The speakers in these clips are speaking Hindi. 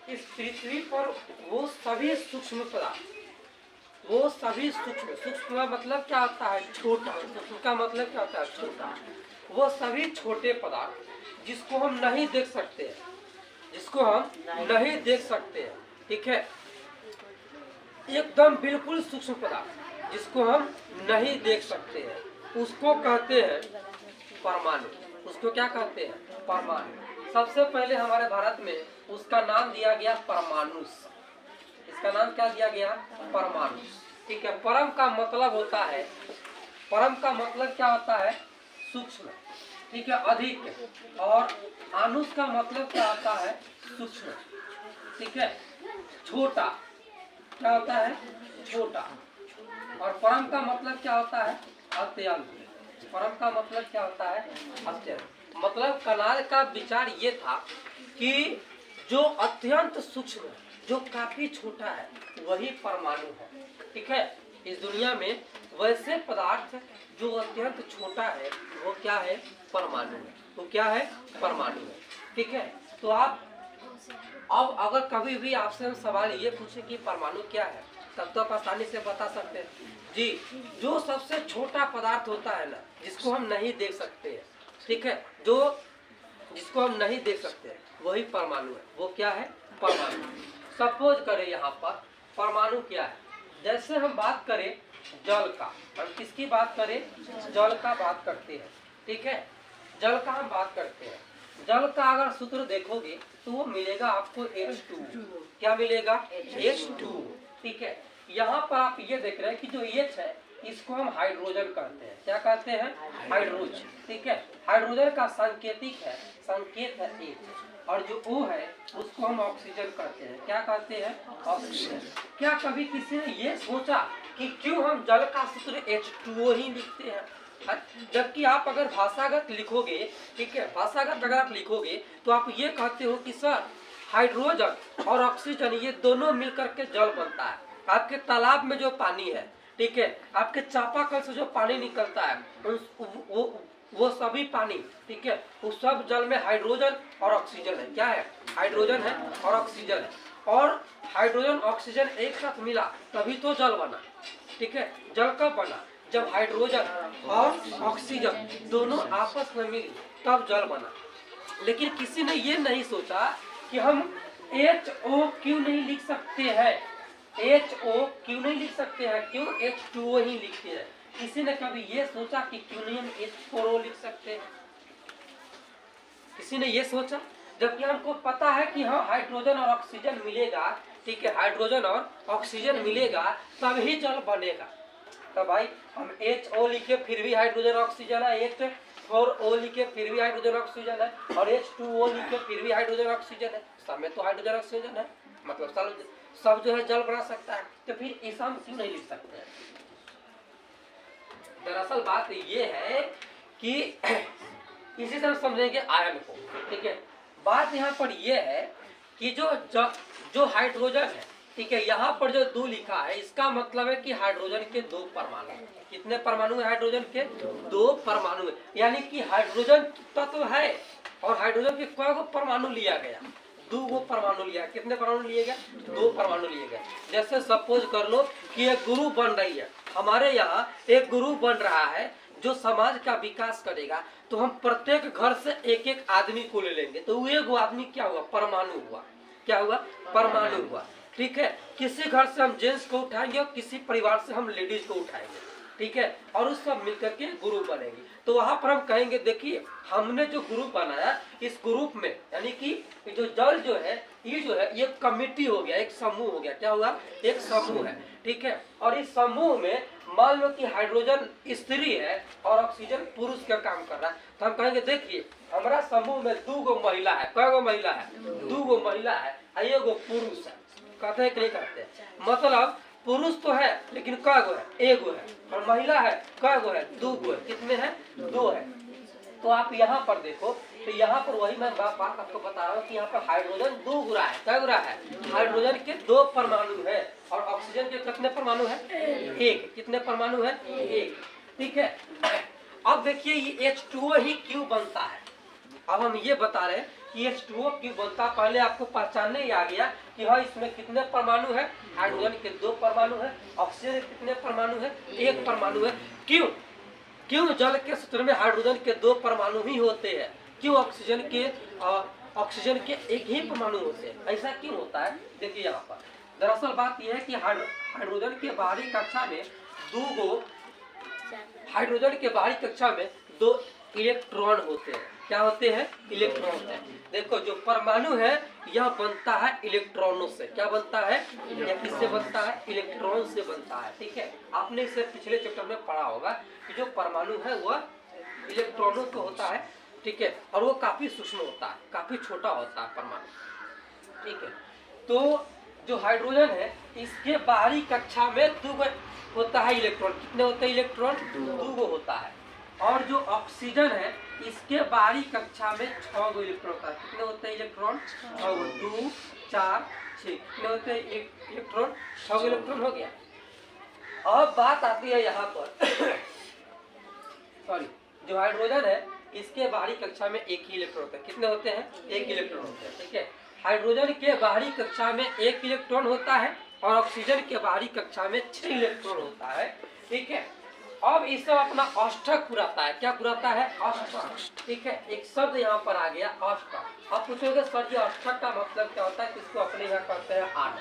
इस पृथ्वी पर वो सभी सूक्ष्म पदार्थ, वो सभी सूक्ष्म, सूक्ष्म का मतलब क्या होता है? छोटा। सूक्ष्म का मतलब क्या होता है? छोटा। वो सभी छोटे पदार्थ जिसको हम नहीं देख सकते हैं, जिसको हम नहीं देख सकते हैं, ठीक है, एकदम बिल्कुल सूक्ष्म पदार्थ जिसको हम नहीं देख सकते हैं, उसको कहते हैं परमाणु। उसको क्या कहते हैं? परमाणु। सबसे पहले हमारे भारत में उसका नाम दिया गया परमाणु। इसका नाम क्या दिया गया? परमाणु। ठीक है। परम का मतलब होता है, परम का मतलब क्या होता है? सूक्ष्म, ठीक है, अधिक। और आनुष का मतलब क्या होता है? सूक्ष्म, ठीक है, छोटा। क्या होता है? छोटा। और परम का मतलब क्या होता है? अत्यंत। परम का मतलब क्या होता है? अत्यंत। मतलब कनाड का विचार ये था कि जो अत्यंत सूक्ष्म, जो काफी छोटा है, वही परमाणु है। ठीक है। इस दुनिया में वैसे पदार्थ जो अत्यंत छोटा है, वो क्या है? परमाणु है। वो क्या है? परमाणु है। ठीक है। तो आप अब अगर कभी भी आपसे हम सवाल ये पूछे कि परमाणु क्या है, तब तो आप आसानी से बता सकते हैं जी। जो सबसे छोटा पदार्थ होता है ना, जिसको हम नहीं देख सकते हैं, ठीक है, जो जिसको हम नहीं देख सकते, वही परमाणु है। वो क्या है? परमाणु। सपोज करें यहाँ पर परमाणु क्या है, जैसे हम बात करें जल का, हम किसकी बात करें? जल का बात करते हैं। ठीक है। जल का हम बात करते हैं। जल का अगर सूत्र देखोगे तो वो मिलेगा आपको H2। क्या मिलेगा? H2। ठीक है। यहाँ पर आप ये देख रहे हैं कि जो H है, इसको हम हाइड्रोजन कहते हैं। क्या कहते हैं? हाइड्रोजन। ठीक है। हाइड्रोजन का सांकेतिक है, संकेत है H। और जो O है, उसको हम ऑक्सीजन कहते हैं। क्या कहते हैं? ऑक्सीजन। क्या कभी किसी ने ये सोचा कि क्यों हम जल का सूत्र H2O ही लिखते हैं? जबकि आप अगर भाषागत लिखोगे, ठीक है, भाषागत अगर आप लिखोगे तो आप ये कहते हो कि सर हाइड्रोजन और ऑक्सीजन ये दोनों मिलकर के जल बनता है। आपके तालाब में जो पानी है, ठीक है, आपके चापाकल से जो पानी निकलता है, वो सभी पानी, ठीक है, उस सब जल में हाइड्रोजन और ऑक्सीजन है। क्या है? हाइड्रोजन है और ऑक्सीजन है। और हाइड्रोजन ऑक्सीजन एक साथ मिला तभी तो जल बना। ठीक है। जल कब बना? जब हाइड्रोजन और ऑक्सीजन दोनों आपस में मिली तब जल बना। लेकिन किसी ने ये नहीं सोचा कि हम HO क्यों नहीं लिख सकते हैं? HO क्यों नहीं लिख सकते हैं? क्यों H2O ही लिखते हैं? किसी ने कभी ये सोचा कि क्यों नहीं हम H4O लिख सकते हैं? किसी ने ये सोचा? जबकि हमको पता है कि हाँ हाइड्रोजन और ऑक्सीजन मिलेगा, ठीक है, हाइड्रोजन और ऑक्सीजन मिलेगा तभी जल बनेगा। तो भाई हम HO लिखे फिर भी हाइड्रोजन ऑक्सीजन है, H4O लिखे फिर भी हाइड्रोजन ऑक्सीजन है, और H2O लिखे फिर भी हाइड्रोजन ऑक्सीजन है। सब में तो हाइड्रोजन ऑक्सीजन है, मतलब सब जो है जल बना सकता है। तो फिर ऐसा हम क्यों नहीं लिख सकते हैं? दरअसल बात ये है कि इसी से हम समझेंगे आयन को। ठीक है। बात यहाँ पर यह है कि जो हाइड्रोजन है, ठीक है, यहाँ पर जो 2 लिखा है, इसका मतलब है कि हाइड्रोजन के 2 परमाणु। कितने परमाणु है हाइड्रोजन के? 2 परमाणु है। यानी कि हाइड्रोजन तत्व है और हाइड्रोजन के कई गो परमाणु लिया गया? 2 गो परमाणु लिया। कितने परमाणु लिए गए? 2 परमाणु लिए गए। जैसे सपोज कर लो कि एक ग्रुप बन रही है, हमारे यहाँ एक ग्रुप बन रहा है जो समाज का विकास करेगा, तो हम प्रत्येक घर से एक एक आदमी को ले लेंगे, तो वो एक आदमी क्या हुआ? परमाणु हुआ। क्या हुआ? परमाणु हुआ। ठीक है। किसी घर से हम जेंट्स को उठाएंगे और किसी परिवार से हम लेडीज को उठाएंगे, ठीक है, और उस सब मिलकर के ग्रुप बनेगी। तो वहां पर हम कहेंगे देखिए हमने जो ग्रुप बनाया, इस ग्रुप में यानी कि जो जल जो है, ये जो है ये कमिटी हो गया, एक समूह हो गया। क्या हुआ? एक समूह है। ठीक है। और इस समूह में मान लो कि हाइड्रोजन स्त्री है और ऑक्सीजन पुरुष का काम कर रहा है, तो हम कहेंगे देखिए हमारा समूह में 2 गो महिला है। कै गो महिला है? 2 गो महिला है, 1 गो पुरुष है। कहते हैं कि नहीं कहते? मतलब पुरुष तो है लेकिन कै गो है? 1 गो है। और महिला है कै गो है? 2 गो है। कितने हैं? 2 है। तो आप यहाँ पर देखो, तो यहाँ पर वही मैं बात आपको बता रहा हूँ कि यहाँ पर हाइड्रोजन 2 गुना है। कै गुना है? हाइड्रोजन के 2 परमाणु है और ऑक्सीजन के कितने परमाणु है? 1। कितने परमाणु है? 1। ठीक है। अब देखिए ये H2O ही क्यों बनता है? अब हम ये बता रहे हैं कि H2O क्यों बनता है, पहले आपको पहचानने ही आ गया कि हाँ इसमें कितने परमाणु है, हाइड्रोजन के 2 परमाणु है, ऑक्सीजन के कितने परमाणु है, 1 परमाणु है। क्यों क्यों जल के सूत्र में हाइड्रोजन के 2 परमाणु ही होते हैं, क्यों ऑक्सीजन के 1 ही परमाणु होते हैं, ऐसा क्यों होता है? देखिए यहाँ पर दरअसल बात यह है कि हाइड्रोजन के बाहरी कक्षा में दो इलेक्ट्रॉन होते हैं। क्या होते हैं? इलेक्ट्रॉन होते हैं। देखो जो परमाणु है यह बनता है इलेक्ट्रॉनों से। क्या बनता है? यह किससे बनता है? इलेक्ट्रॉन से बनता है। ठीक है, आपने इसे पिछले चैप्टर में पढ़ा होगा कि जो परमाणु है वह इलेक्ट्रॉनों से होता है। ठीक है, और वो काफी सूक्ष्म होता है, काफी छोटा होता है परमाणु। ठीक है, तो जो हाइड्रोजन है इसके बाहरी कक्षा में 2 होता है इलेक्ट्रॉन। कितने होते हैं इलेक्ट्रॉन? 2 होता है। और जो ऑक्सीजन है इसके बाहरी कक्षा में 6 इलेक्ट्रॉन होता है। कितने होते हैं इलेक्ट्रॉन? 6, 2, 4, 6। कितने होते हैं इलेक्ट्रॉन? 6 इलेक्ट्रॉन हो गया। अब बात आती है यहाँ पर सॉरी, जो हाइड्रोजन है इसके बाहरी कक्षा में 1 ही इलेक्ट्रॉन होता है। कितने होते हैं? 1 इलेक्ट्रॉन होते हैं। ठीक है, हाइड्रोजन के बाहरी कक्षा में 1 इलेक्ट्रॉन होता है और ऑक्सीजन के बाहरी कक्षा में 6 इलेक्ट्रॉन होता है। ठीक है, अब इस सब अपना अष्टक पुराता है। क्या पुराता है? अष्टक। ठीक है, एक शब्द यहाँ पर आ गया अष्टक। अब पूछोगे सर जी अष्टक का मतलब क्या होता है? किसको अपने यहाँ कहते हैं 8।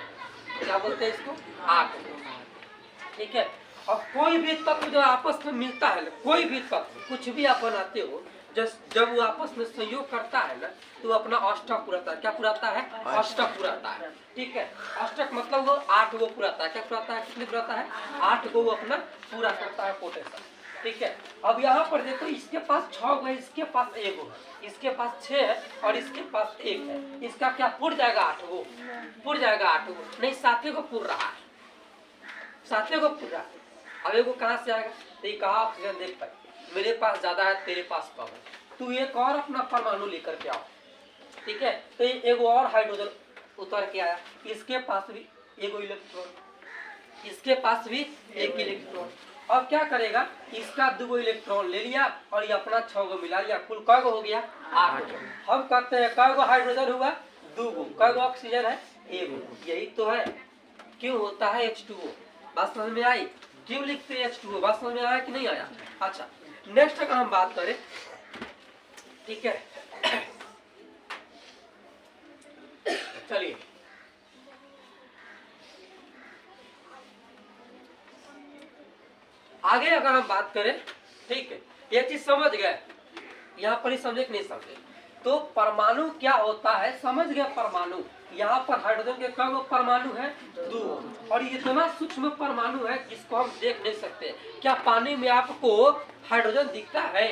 क्या बोलते हैं इसको? 8। ठीक है, अब कोई भी तत्व जो आपस में मिलता है, कोई भी तत्व कुछ भी आप बनाते हो, जब वो आपस में सहयोग करता है ना तो अपना अष्टक पुराता है। क्या पुराता है? अष्टक पुराता है। ठीक है, अष्टक मतलब वो 8 वो पुराता है। क्या पुराता है? कितने पुराता है? 8 वो अपना पूरा करता है पोटेंशियल। ठीक है, अब यहाँ पर देखो इसके पास 6 है, इसके पास 1 है, इसके पास 6 है और इसके पास 1 है। इसका क्या पुर जाएगा? 8 वो पुर जाएगा। 8 वो नहीं, 7 को पुर रहा है, 7 को पुर रहा है। अब एगो कहाँ से आएगा? तो ये कहा ऑक्सीजन देख पाए, मेरे पास ज्यादा है, तेरे पास कम है, तू एक और अपना परमाणु लेकर के आओ। ठीक है, तो एगो और हाइड्रोजन उतर के आया, इसके पास भी एगो इलेक्ट्रॉन, इसके पास भी 1 इलेक्ट्रॉन। अब क्या करेगा? इसका 2 इलेक्ट्रॉन ले लिया और ये अपना 6 मिला लिया, कुल कै हो गया? 8। हम कहते हैं कै हाइड्रोजन हुआ? 2। कै ऑक्सीजन है? 1। यही तो है क्यों होता है H2O। बात समझ में आई? क्यों लिखते हैं H2O? बात समझ में आया कि नहीं आया? अच्छा, नेक्स्ट अगर हम बात करें, ठीक है, चलिए आगे अगर हम बात करें, ठीक है, ये चीज समझ गए, यहाँ पर ही समझे कि नहीं समझे? तो परमाणु क्या होता है समझ गए? परमाणु, यहाँ पर हाइड्रोजन के कई परमाणु है? 2। और इतना सूक्ष्म परमाणु है जिसको हम देख नहीं सकते। क्या पानी में आपको हाइड्रोजन दिखता है?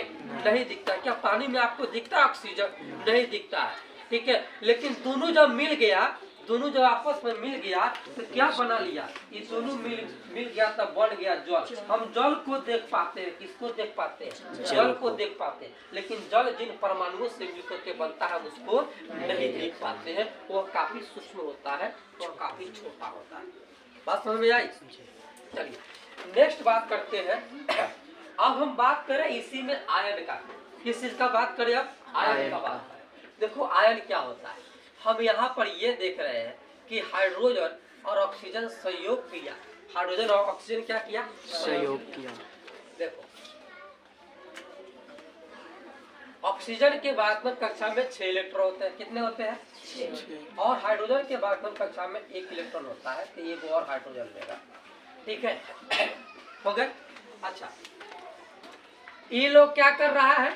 नहीं दिखता। क्या पानी में आपको दिखता है ऑक्सीजन? नहीं दिखता है। ठीक है, लेकिन दोनों जब मिल गया, दोनों जब आपस में मिल गया तो क्या बना लिया? ये दोनों मिल गया तब बन गया जल। हम जल को देख पाते हैं, किसको देख पाते हैं? जल को देख पाते हैं, लेकिन जल जिन परमाणुओं से मिलकर के बनता है उसको नहीं देख पाते हैं। वो काफी सूक्ष्म होता है और काफी छोटा होता है। बात समझ में आई? चलिए नेक्स्ट बात करते हैं। अब हम बात करें इसी में आयन का। किस चीज का बात करें? अब आयन का बात करें। देखो आयन क्या होता है, हम यहाँ पर ये देख रहे हैं कि हाइड्रोजन और ऑक्सीजन सहयोग किया। हाइड्रोजन और ऑक्सीजन क्या किया? सहयोग किया। देखो ऑक्सीजन के वास्तविक कक्षा में 6 इलेक्ट्रॉन होते हैं। कितने होते हैं? 6। और हाइड्रोजन के वास्तविक कक्षा में 1 इलेक्ट्रॉन होता है, तो ये और हाइड्रोजन लेगा। ठीक है, हो गया। अच्छा, ये लोग क्या कर रहा है?